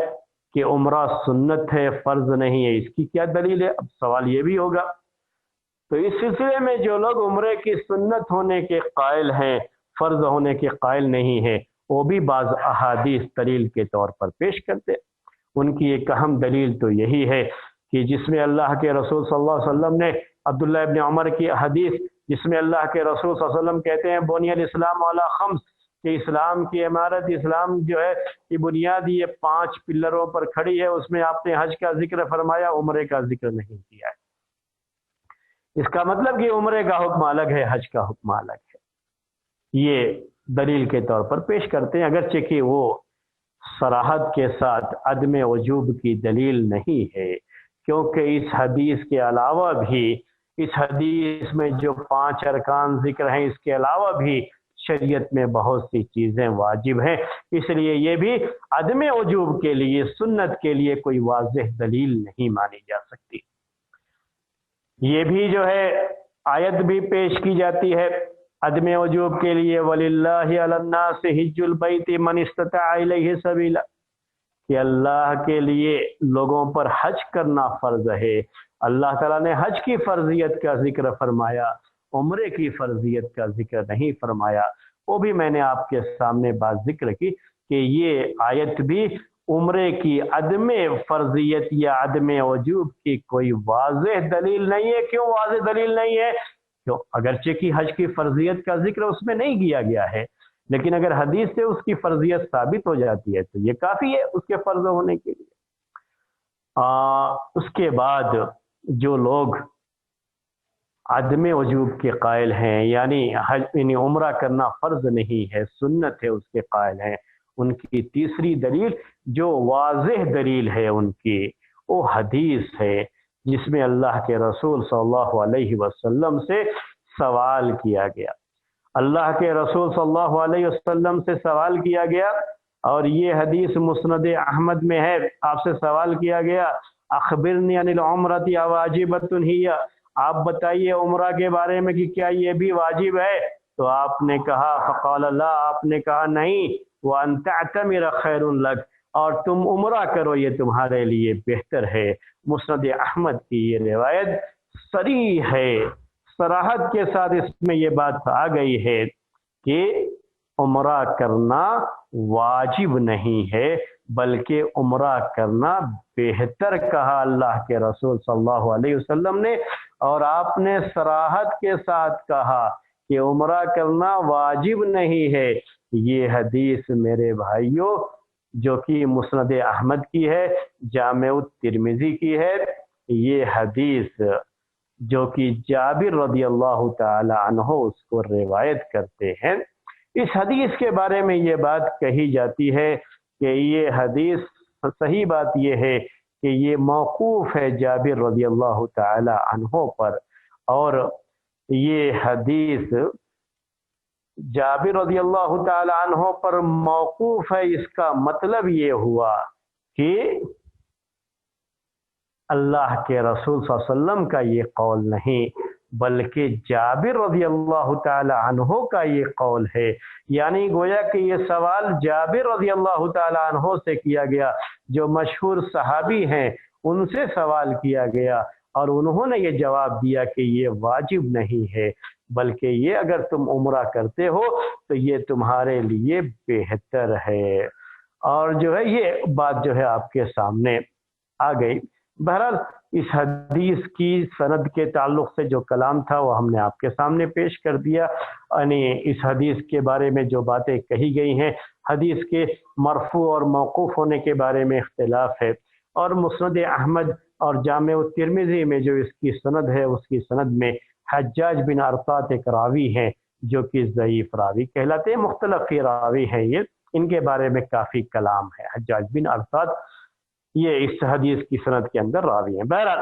کہ عمرہ سنت ہے، فرض نہیں ہے، اس کی کیا دلیل ہے؟ اب سوال یہ بھی ہوگا۔ تو اس سلسلے میں جو لوگ عمرے کی سنت ہونے کے قائل ہیں، فرض ہونے کے قائل نہیں ہیں، وہ بھی بعض احادیث دلیل کے طور پر پیش کرتے ہیں۔ ان کی ایک اہم دلیل تو یہی ہے کہ جس میں اللہ کے رسول صلی اللہ علیہ وسلم نے عبداللہ ابن عمر کی حدیث، جس میں اللہ کے رسول صلی اللہ علیہ وسلم کہتے ہیں بنی الاسلام علی خمس، کہ اسلام کی عمارت، اسلام جو ہے یہ بنیاد یہ 5 پلروں پر کھڑی ہے، اس میں آپ نے حج کا ذکر فرمایا، عمرے کا ذکر نہیں کیا ہے۔ اس کا مطلب کہ عمرے کا حکم الگ ہے، حج کا حکم الگ ہے۔ یہ دلیل کے طور پر پیش کرتے ہیں، اگرچہ کہ وہ صراحت کے ساتھ عدم وجوب کی دلیل نہیں ہے، کیونکہ اس حدیث کے علاوہ بھی، اس حدیث میں جو 5 ارکان ذکر ہیں، اس کے علاوہ بھی شریعت میں بہت سی چیزیں واجب ہیں، اس لیے یہ بھی عدم وجوب کے لیے، سنت کے لیے کوئی واضح دلیل نہیں مانی جا سکتی۔ یہ بھی جو ہے آیت بھی پیش کی جاتی ہے عدم وجوب کے لیے، وَلِلَّهِ عَلَى النَّاسِ حِجُّ الْبَيْتِ مَنِ اسْتَطَاعَ إِلَيْهِ سَبِيلًا، کہ اللہ کے لیے لوگوں پر حج کرنا فرض ہے۔ اللہ تعالیٰ نے حج کی فرضیت کا ذکر فرمایا، عمرے کی فرضیت کا ذکر نہیں فرمایا۔ وہ بھی میں نے آپ کے سامنے بات ذکر کی کہ یہ آیت بھی عمرے کی عدم فرضیت یا عدم وجوب کی کوئی واضح دلیل نہیں ہے۔ کیوں واضح دلیل نہیں ہے؟ کیوں اگرچہ کہ حج کی فرضیت کا ذکر اس میں نہیں کیا گیا ہے، لیکن اگر حدیث سے اس کی فرضیت ثابت ہو جاتی ہے تو یہ کافی ہے اس کے فرض ہونے کے لیے۔ اس کے بعد جو لوگ عدم وجوب کے قائل ہیں، یعنی عمرہ کرنا فرض نہیں ہے، سنت ہے، اس کے قائل ہیں، ان کی تیسری دلیل جو واضح دلیل ہے ان کی، وہ حدیث ہے جس میں اللہ کے رسول صلی اللہ علیہ وسلم سے سوال کیا گیا۔ اللہ کے رسول صلی اللہ علیہ وسلم سے سوال کیا گیا، اور یہ حدیث مسند احمد میں ہے۔ آپ سے سوال کیا گیا، اخبرنی عن العمرۃ واجبۃ ہی، آپ بتائیے عمرہ کے بارے میں کہ کیا یہ بھی واجب ہے؟ تو آپ نے کہا، فقال لا، آپ نے کہا نہیں، وان تعتمر خیر لک، اور تم عمرہ کرو یہ تمہارے لیے بہتر ہے۔ مسند احمد کی یہ روایت صریح ہے، صراحت کے ساتھ اس میں یہ بات آ گئی ہے کہ عمرہ کرنا واجب نہیں ہے، بلکہ عمرہ کرنا بہتر کہا اللہ کے رسول صلی اللہ علیہ وسلم نے، اور آپ نے صراحت کے ساتھ کہا کہ عمرہ کرنا واجب نہیں ہے۔ یہ حدیث میرے بھائیوں جو کہ مسند احمد کی ہے، جامع الترمذی کی ہے، یہ حدیث جو کہ جابر رضی اللہ تعالی عنہ اس کو روایت کرتے ہیں، اس حدیث کے بارے میں یہ بات کہی جاتی ہے کہ یہ حدیث، صحیح بات یہ ہے کہ یہ موقوف ہے جابر رضی اللہ تعالی عنہ پر، اور یہ حدیث جابر رضی اللہ تعالی عنہ پر موقوف ہے۔ اس کا مطلب یہ ہوا کہ اللہ کے رسول صلی اللہ علیہ وسلم کا یہ قول نہیں، بلکہ جابر رضی اللہ تعالی عنہ کا یہ قول ہے، یعنی گویا کہ یہ سوال جابر رضی اللہ تعالی عنہ سے کیا گیا، جو مشہور صحابی ہیں، ان سے سوال کیا گیا، اور انہوں نے یہ جواب دیا کہ یہ واجب نہیں ہے، بلکہ یہ اگر تم عمرہ کرتے ہو تو یہ تمہارے لیے بہتر ہے۔ اور جو ہے یہ بات جو ہے آپ کے سامنے آ گئی۔ بہرحال اس حدیث کی سند کے تعلق سے جو کلام تھا وہ ہم نے آپ کے سامنے پیش کر دیا، یعنی اس حدیث کے بارے میں جو باتیں کہی گئی ہیں، حدیث کے مرفوع اور موقوف ہونے کے بارے میں اختلاف ہے، اور مسند احمد اور جامع الترمذی میں جو اس کی سند ہے، اس کی سند میں حجاج بن ارطاط ایک راوی ہیں جو کہ ضعیف راوی کہلاتے ہیں، مختلف راوی ہیں، یہ ان کے بارے میں کافی کلام ہے۔ حجاج بن ارطاط یہ اس حدیث کی سند کے اندر راوی ہیں۔ بہرحال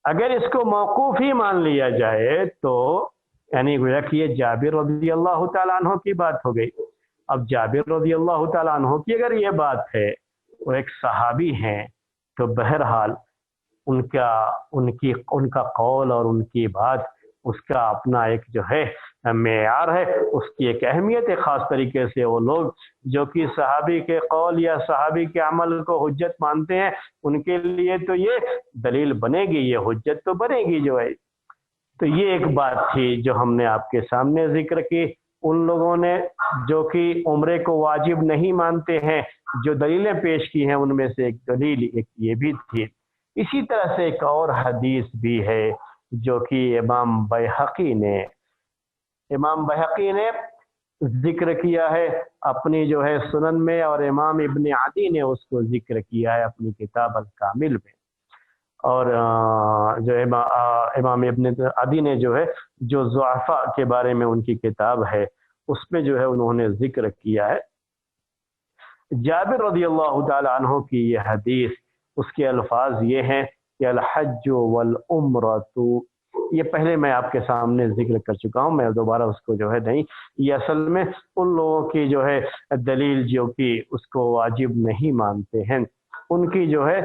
اگر اس کو موقوف ہی مان لیا جائے تو یعنی گویا کہ یہ جابر رضی اللہ تعالیٰ عنہ کی بات ہو گئی۔ اب جابر رضی اللہ تعالیٰ عنہ کی اگر یہ بات ہے، وہ ایک صحابی ہیں، تو بہرحال ان کا قول اور ان کی بات، اس کا اپنا ایک جو ہے معیار ہے، اس کی ایک اہمیت ہے۔ خاص طریقے سے وہ لوگ جو کہ صحابی کے قول یا صحابی کے عمل کو حجت مانتے ہیں، ان کے لیے تو یہ دلیل بنے گی، یہ حجت تو بنے گی جو ہے۔ تو یہ ایک بات تھی جو ہم نے آپ کے سامنے ذکر کی۔ ان لوگوں نے جو کہ عمرے کو واجب نہیں مانتے ہیں، جو دلیلیں پیش کی ہیں، ان میں سے ایک دلیل ایک یہ بھی تھی۔ اسی طرح سے ایک اور حدیث بھی ہے جو کہ امام بہقی نے ذکر کیا ہے اپنی جو ہے سنن میں، اور امام ابن عدی نے اس کو ذکر کیا ہے اپنی کتاب الکامل میں، اور جو امام ابن عدی نے جو ہے جو ضعفاء کے بارے میں ان کی کتاب ہے، اس میں جو ہے انہوں نے ذکر کیا ہے جابر رضی اللہ تعالی عنہ کی یہ حدیث۔ اس کے الفاظ یہ ہیں کہ الحج والعمرۃ، یہ پہلے میں آپ کے سامنے ذکر کر چکا ہوں، میں دوبارہ اس کو جو ہے نہیں، یہ اصل میں ان لوگوں کی جو ہے دلیل جو کہ اس کو واجب نہیں مانتے ہیں، ان کی جو ہے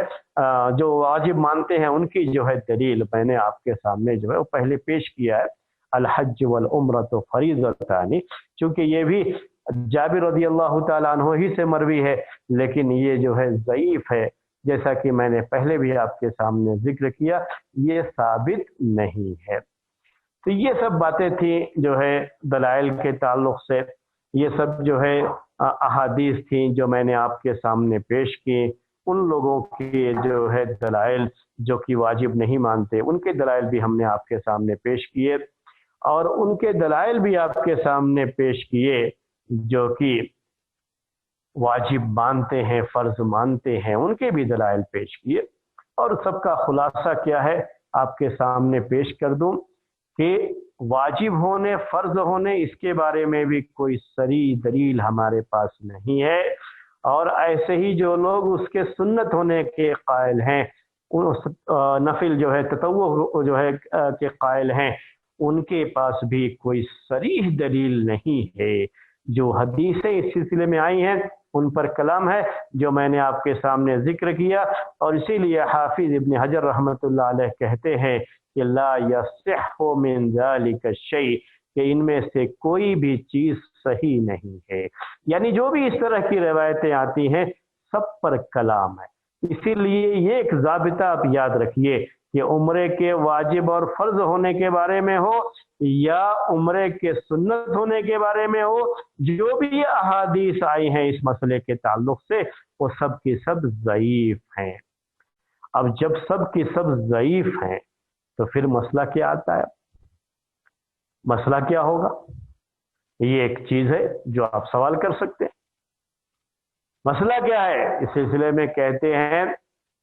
جو واجب مانتے ہیں ان کی جو ہے دلیل میں نے آپ کے سامنے جو ہے وہ پہلے پیش کیا ہے، الحج والعمرۃ فریضتان، چونکہ یہ بھی جابر رضی اللہ تعالیٰ عنہ ہی سے مروی ہے، لیکن یہ جو ہے ضعیف ہے، جیسا کہ میں نے پہلے بھی آپ کے سامنے ذکر کیا، یہ ثابت نہیں ہے۔ تو یہ سب باتیں تھیں جو ہے دلائل کے تعلق سے، یہ سب جو ہے احادیث تھیں جو میں نے آپ کے سامنے پیش کی، ان لوگوں کی جو ہے دلائل جو کہ واجب نہیں مانتے، ان کے دلائل بھی ہم نے آپ کے سامنے پیش کیے، اور ان کے دلائل بھی آپ کے سامنے پیش کیے جو کہ واجب مانتے ہیں، فرض مانتے ہیں، ان کے بھی دلائل پیش کیے، اور سب کا خلاصہ کیا ہے آپ کے سامنے پیش کر دوں کہ واجب ہونے، فرض ہونے، اس کے بارے میں بھی کوئی صریح دلیل ہمارے پاس نہیں ہے، اور ایسے ہی جو لوگ اس کے سنت ہونے کے قائل ہیں، نفل جو ہے تطوع جو ہے کے قائل ہیں، ان کے پاس بھی کوئی صریح دلیل نہیں ہے۔ جو حدیثیں اس سلسلے میں آئی ہیں ان پر کلام ہے جو میں نے آپ کے سامنے ذکر کیا، اور اسی لیے حافظ ابن حجر رحمۃ اللہ علیہ کہتے ہیں کہ لا یصح من ذلک الشیء، کہ ان میں سے کوئی بھی چیز صحیح نہیں ہے، یعنی جو بھی اس طرح کی روایتیں آتی ہیں سب پر کلام ہے۔ اسی لیے یہ ایک ضابطہ آپ یاد رکھیے کہ عمرے کے واجب اور فرض ہونے کے بارے میں ہو یا عمرے کے سنت ہونے کے بارے میں ہو، جو بھی احادیث آئی ہیں اس مسئلے کے تعلق سے وہ سب کی سب ضعیف ہیں۔ اب جب سب کی سب ضعیف ہیں تو پھر مسئلہ کیا آتا ہے؟ مسئلہ کیا ہوگا؟ یہ ایک چیز ہے جو آپ سوال کر سکتے ہیں، مسئلہ کیا ہے؟ اس سلسلے میں کہتے ہیں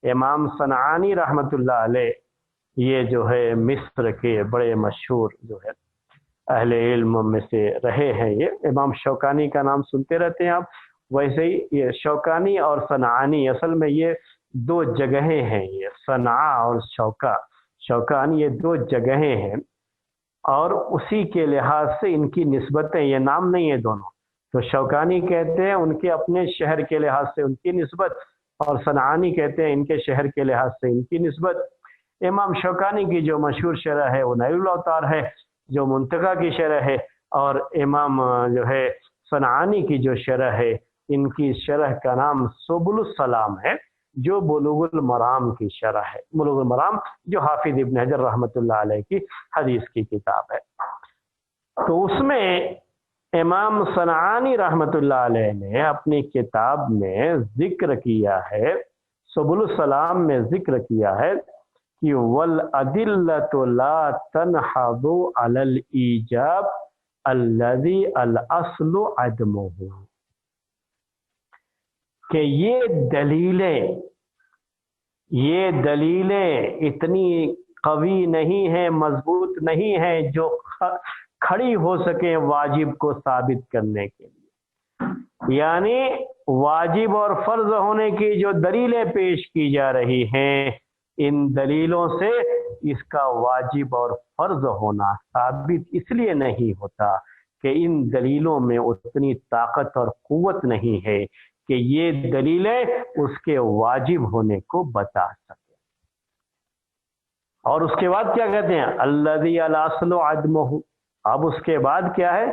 امام صنعانی رحمۃ اللہ علیہ، یہ جو ہے مصر کے بڑے مشہور جو ہے اہل علم میں سے رہے ہیں، یہ امام شوکانی کا نام سنتے رہتے ہیں آپ، ویسے ہی یہ شوکانی اور صنعانی اصل میں یہ دو جگہیں ہیں، یہ صنعا اور شوکانی یہ دو جگہیں ہیں، اور اسی کے لحاظ سے ان کی نسبتیں، یہ نام نہیں ہے دونوں، تو شوکانی کہتے ہیں ان کے اپنے شہر کے لحاظ سے ان کی نسبت، اور صنعانی کہتے ہیں ان کے شہر کے لحاظ سے ان کی نسبت۔ امام شوکانی کی جو مشہور شرح ہے وہ نیل الاوطار ہے جو منتقی کی شرح ہے، اور امام جو ہے صنعانی کی جو شرح ہے ان کی شرح کا نام سبل السلام ہے، جو بلوغ المرام کی شرح ہے، بلوغ المرام جو حافظ ابن حجر رحمۃ اللہ علیہ کی حدیث کی کتاب ہے۔ تو اس میں امام صنعانی رحمۃ اللہ علیہ نے اپنی کتاب میں ذکر کیا ہے، سبل السلام میں ذکر کیا ہے کہ وَالْأَدِلَّةُ لَا تَنْحَضُ عَلَى الْإِيجَابِ الَّذِي الْأَصْلُ عَدْمُهُ، کہ یہ دلیلیں اتنی قوی نہیں ہیں، مضبوط نہیں ہیں جو کھڑی ہو سکیں واجب کو ثابت کرنے کے لیے، یعنی واجب اور فرض ہونے کی جو دلیلیں پیش کی جا رہی ہیں ان دلیلوں سے اس کا واجب اور فرض ہونا ثابت اس لیے نہیں ہوتا کہ ان دلیلوں میں اتنی طاقت اور قوت نہیں ہے کہ یہ دلیلیں اس کے واجب ہونے کو بتا سکیں۔ اور اس کے بعد کیا کہتے ہیں؟ الذی الاصل عدمہ، اب اس کے بعد کیا ہے؟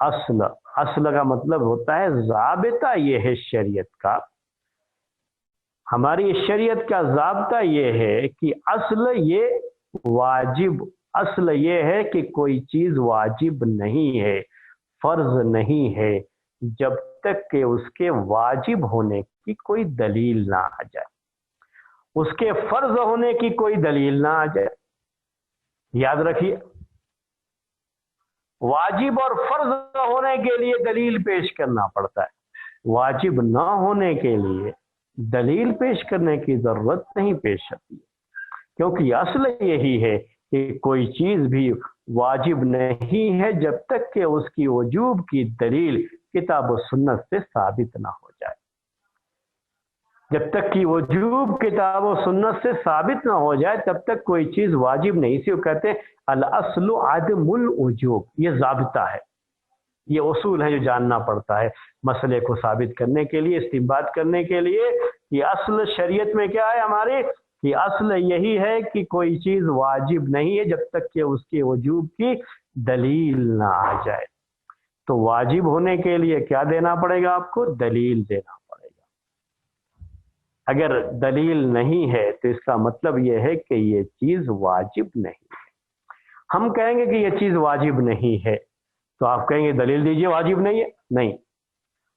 اصل کا مطلب ہوتا ہے ضابطہ، یہ ہے شریعت کا، ہماری شریعت کا ضابطہ یہ ہے کہ اصل یہ واجب، اصل یہ ہے کہ کوئی چیز واجب نہیں ہے، فرض نہیں ہے جب تک کہ اس کے واجب ہونے کی کوئی دلیل نہ آ جائے، اس کے فرض ہونے کی کوئی دلیل نہ آ جائے۔ یاد رکھیے، واجب اور فرض ہونے کے لیے دلیل پیش کرنا پڑتا ہے، واجب نہ ہونے کے لیے دلیل پیش کرنے کی ضرورت نہیں پیش آتی، کیونکہ اصل یہی ہے کہ کوئی چیز بھی واجب نہیں ہے جب تک کہ اس کی وجوب کی دلیل کتاب و سنت سے ثابت نہ ہو جائے۔ جب تک کہ وجوب کتاب و سنت سے ثابت نہ ہو جائے تب تک کوئی چیز واجب نہیں، اسی کو کہتے ہیں الاصل عدم الوجوب، یہ ضابطہ ہے، یہ اصول ہے جو جاننا پڑتا ہے مسئلے کو ثابت کرنے کے لیے، استنباط کرنے کے لیے۔ یہ اصل شریعت میں کیا ہے ہماری، کہ اصل یہی ہے کہ کوئی چیز واجب نہیں ہے جب تک کہ اس کے وجوب کی دلیل نہ آ جائے۔ تو واجب ہونے کے لیے کیا دینا پڑے گا آپ کو، دلیل دینا پڑے گا۔ اگر دلیل نہیں ہے تو اس کا مطلب یہ ہے کہ یہ چیز واجب نہیں ہے۔ ہم کہیں گے کہ یہ چیز واجب نہیں ہے تو آپ کہیں گے دلیل دیجئے، واجب نہیں ہے، نہیں،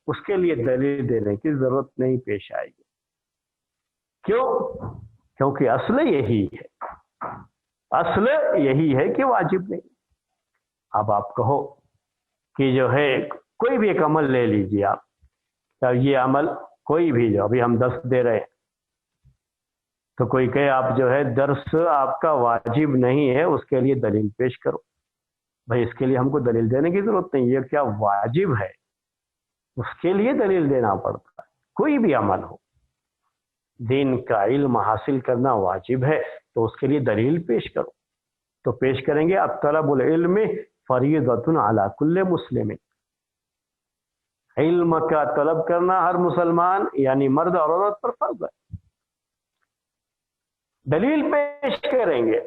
اس کے لیے دلیل دینے کی ضرورت نہیں پیش آئے گی۔ کیوں؟ کیونکہ اصل یہی ہے، اصل یہی ہے کہ واجب نہیں۔ اب آپ کہو کہ جو ہے کوئی بھی ایک عمل لے لیجیے آپ، یہ عمل کوئی بھی، جو ابھی ہم درس دے رہے ہیں تو کوئی کہے آپ جو ہے درس آپ کا واجب نہیں ہے، اس کے لیے دلیل پیش کرو۔ بھائی اس کے لیے ہم کو دلیل دینے کی ضرورت نہیں، یہ کیا واجب ہے، اس کے لیے دلیل دینا پڑتا ہے۔ کوئی بھی عمل ہو، دین کا علم حاصل کرنا واجب ہے تو اس کے لیے دلیل پیش کرو۔ تو پیش کریں گے طلب العلم فریضۃ علی کل مسلم، علم کا طلب کرنا ہر مسلمان یعنی مرد اور عورت پر فرض ہے۔ دلیل پیش کریں گے۔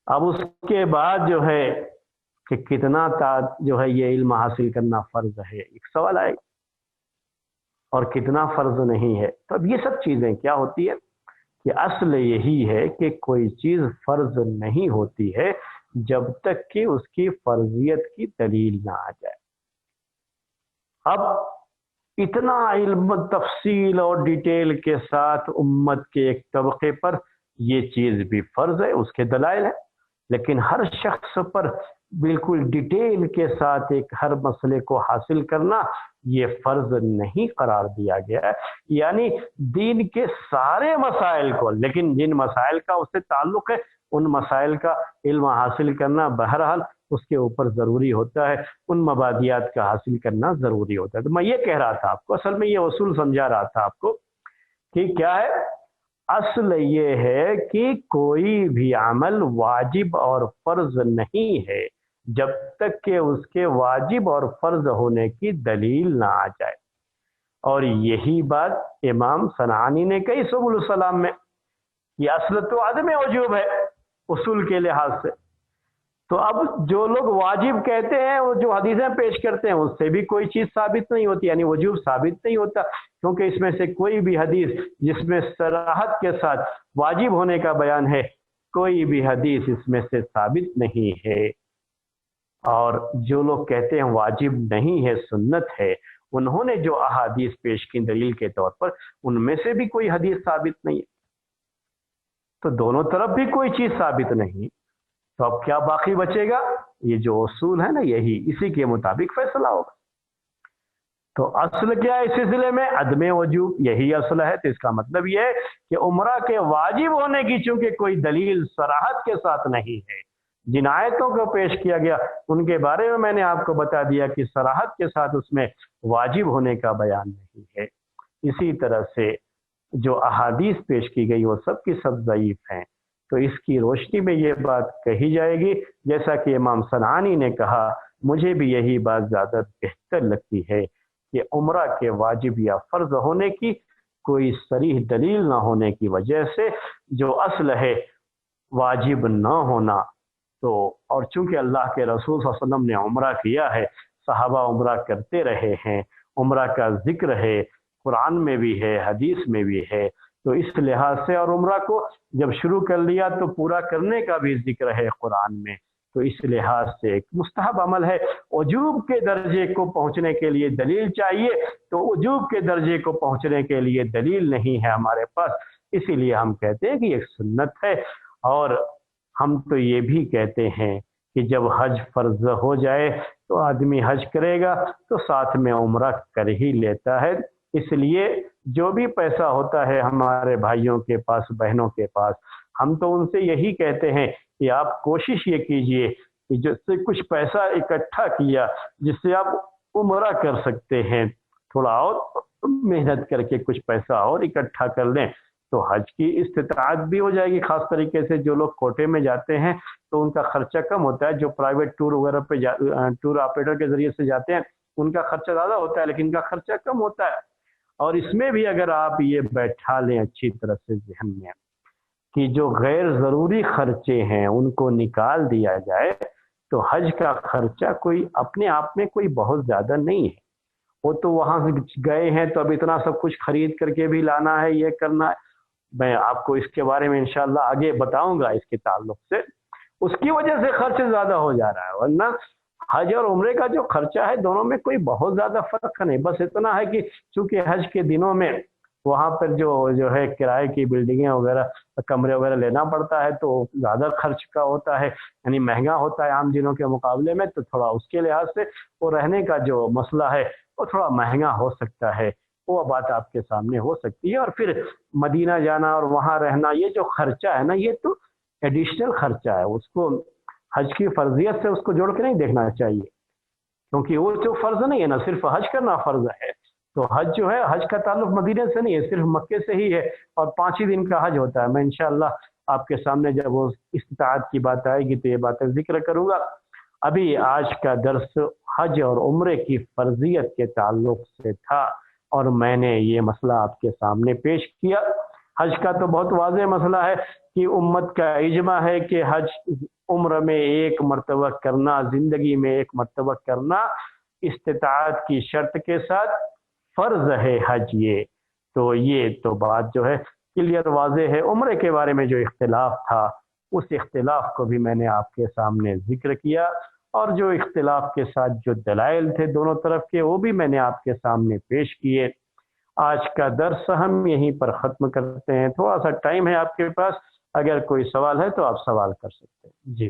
اب اس کے بعد جو ہے کہ کتنا جو ہے یہ علم حاصل کرنا فرض ہے، ایک سوال آئے گا، اور کتنا فرض نہیں ہے۔ تو اب یہ سب چیزیں کیا ہوتی ہے کہ اصل یہی ہے کہ کوئی چیز فرض نہیں ہوتی ہے جب تک کہ اس کی فرضیت کی دلیل نہ آ جائے۔ اب اتنا علم تفصیل اور ڈیٹیل کے ساتھ امت کے ایک طبقے پر یہ چیز بھی فرض ہے، اس کے دلائل ہیں، لیکن ہر شخص پر بالکل ڈیٹیل کے ساتھ ایک ہر مسئلے کو حاصل کرنا یہ فرض نہیں قرار دیا گیا ہے۔ یعنی دین کے سارے مسائل کو، لیکن جن مسائل کا اس سے تعلق ہے ان مسائل کا علم حاصل کرنا بہرحال اس کے اوپر ضروری ہوتا ہے، ان مبادیات کا حاصل کرنا ضروری ہوتا ہے۔ تو میں یہ کہہ رہا تھا آپ کو، اصل میں یہ اصول سمجھا رہا تھا آپ کو کہ کیا ہے، اصل یہ ہے کہ کوئی بھی عمل واجب اور فرض نہیں ہے جب تک کہ اس کے واجب اور فرض ہونے کی دلیل نہ آ جائے۔ اور یہی بات امام صنعانی نے کہی سبل السلام میں، یہ اصل تو عدم وجوب ہے اصول کے لحاظ سے۔ تو اب جو لوگ واجب کہتے ہیں، وہ جو حدیثیں پیش کرتے ہیں اس سے بھی کوئی چیز ثابت نہیں ہوتی، یعنی وجوب ثابت نہیں ہوتا، کیونکہ اس میں سے کوئی بھی حدیث جس میں صراحت کے ساتھ واجب ہونے کا بیان ہے، کوئی بھی حدیث اس میں سے ثابت نہیں ہے۔ اور جو لوگ کہتے ہیں واجب نہیں ہے، سنت ہے، انہوں نے جو احادیث پیش کی دلیل کے طور پر، ان میں سے بھی کوئی حدیث ثابت نہیں ہے۔ تو دونوں طرف بھی کوئی چیز ثابت نہیں، تو اب کیا باقی بچے گا؟ یہ جو اصول ہے نا، یہی اسی کے مطابق فیصلہ ہوگا۔ تو اصل کیا ہے اس سلسلے میں؟ عدم وجوب، یہی اصل ہے۔ تو اس کا مطلب یہ ہے کہ عمرہ کے واجب ہونے کی چونکہ کوئی دلیل صراحت کے ساتھ نہیں ہے، جن آیتوں کو پیش کیا گیا ان کے بارے میں نے آپ کو بتا دیا کہ صراحت کے ساتھ اس میں واجب ہونے کا بیان نہیں ہے۔ اسی طرح سے جو احادیث پیش کی گئی وہ سب کی سب ضعیف ہیں، تو اس کی روشنی میں یہ بات کہی جائے گی، جیسا کہ امام صنعانی نے کہا، مجھے بھی یہی بات زیادہ بہتر لگتی ہے کہ عمرہ کے واجب یا فرض ہونے کی کوئی صریح دلیل نہ ہونے کی وجہ سے جو اصل ہے واجب نہ ہونا، تو اور چونکہ اللہ کے رسول صلی اللہ علیہ وسلم نے عمرہ کیا ہے، صحابہ عمرہ کرتے رہے ہیں، عمرہ کا ذکر ہے، قرآن میں بھی ہے، حدیث میں بھی ہے، تو اس لحاظ سے، اور عمرہ کو جب شروع کر لیا تو پورا کرنے کا بھی ذکر ہے قرآن میں، تو اس لحاظ سے ایک مستحب عمل ہے۔ وجوب کے درجے کو پہنچنے کے لیے دلیل چاہیے، تو وجوب کے درجے کو پہنچنے کے لیے دلیل نہیں ہے ہمارے پاس، اسی لیے ہم کہتے ہیں کہ ایک سنت ہے۔ اور ہم تو یہ بھی کہتے ہیں کہ جب حج فرض ہو جائے تو آدمی حج کرے گا تو ساتھ میں عمرہ کر ہی لیتا ہے۔ اس لیے جو بھی پیسہ ہوتا ہے ہمارے بھائیوں کے پاس، بہنوں کے پاس، ہم تو ان سے یہی کہتے ہیں کہ آپ کوشش یہ کیجئے کہ جس سے کچھ پیسہ اکٹھا کیا جس سے آپ عمرہ کر سکتے ہیں، تھوڑا اور محنت کر کے کچھ پیسہ اور اکٹھا کر لیں تو حج کی استطاعت بھی ہو جائے گی. خاص طریقے سے جو لوگ کوٹے میں جاتے ہیں تو ان کا خرچہ کم ہوتا ہے. جو پرائیویٹ ٹور وغیرہ پہ ٹور آپریٹر کے ذریعے سے جاتے ہیں ان کا خرچہ زیادہ ہوتا ہے لیکن ان کا خرچہ کم ہوتا ہے. اور اس میں بھی اگر آپ یہ بیٹھا لیں اچھی طرح سے ذہن میں کہ جو غیر ضروری خرچے ہیں ان کو نکال دیا جائے تو حج کا خرچہ کوئی اپنے آپ میں کوئی بہت زیادہ نہیں ہے. وہ تو وہاں سے گئے ہیں تو اب اتنا سب کچھ خرید کر کے بھی لانا ہے, یہ کرنا ہے. میں آپ کو اس کے بارے میں انشاءاللہ آگے بتاؤں گا اس کے تعلق سے. اس کی وجہ سے خرچ زیادہ ہو جا رہا ہے, ورنہ حج اور عمرے کا جو خرچہ ہے دونوں میں کوئی بہت زیادہ فرق نہیں. بس اتنا ہے کہ چونکہ حج کے دنوں میں وہاں پر جو ہے کرائے کی بلڈنگیں وغیرہ کمرے وغیرہ لینا پڑتا ہے تو زیادہ خرچ کا ہوتا ہے, یعنی مہنگا ہوتا ہے عام دنوں کے مقابلے میں. تو تھوڑا اس کے لحاظ سے وہ رہنے کا جو مسئلہ ہے وہ تھوڑا مہنگا ہو سکتا ہے, وہ بات آپ کے سامنے ہو سکتی ہے. اور پھر مدینہ جانا اور وہاں رہنا یہ جو خرچہ ہے نا یہ تو ایڈیشنل خرچہ ہے, اس کو حج کی فرضیت سے اس کو جوڑ کے نہیں دیکھنا چاہیے کیونکہ وہ جو فرض نہیں ہے نا, صرف حج کرنا فرض ہے. تو حج جو ہے حج کا تعلق مدینہ سے نہیں ہے, صرف مکے سے ہی ہے اور 5 ہی دن کا حج ہوتا ہے. میں انشاءاللہ آپ کے سامنے جب وہ استطاعت کی بات آئے گی تو یہ باتیں ذکر کروں گا. ابھی آج کا درس حج اور عمرے کی فرضیت کے تعلق سے تھا اور میں نے یہ مسئلہ آپ کے سامنے پیش کیا. حج کا تو بہت واضح مسئلہ ہے کہ امت کا اجماع ہے کہ حج عمر میں ایک مرتبہ کرنا, زندگی میں ایک مرتبہ کرنا استطاعت کی شرط کے ساتھ فرض ہے حج. یہ تو بات جو ہے کلیئر واضح ہے. عمرے کے بارے میں جو اختلاف تھا اس اختلاف کو بھی میں نے آپ کے سامنے ذکر کیا اور جو اختلاف کے ساتھ جو دلائل تھے دونوں طرف کے وہ بھی میں نے آپ کے سامنے پیش کیے. آج کا درس ہم یہیں پر ختم کرتے ہیں. تھوڑا سا ٹائم ہے آپ کے پاس, اگر کوئی سوال ہے تو آپ سوال کر سکتے ہیں. جی.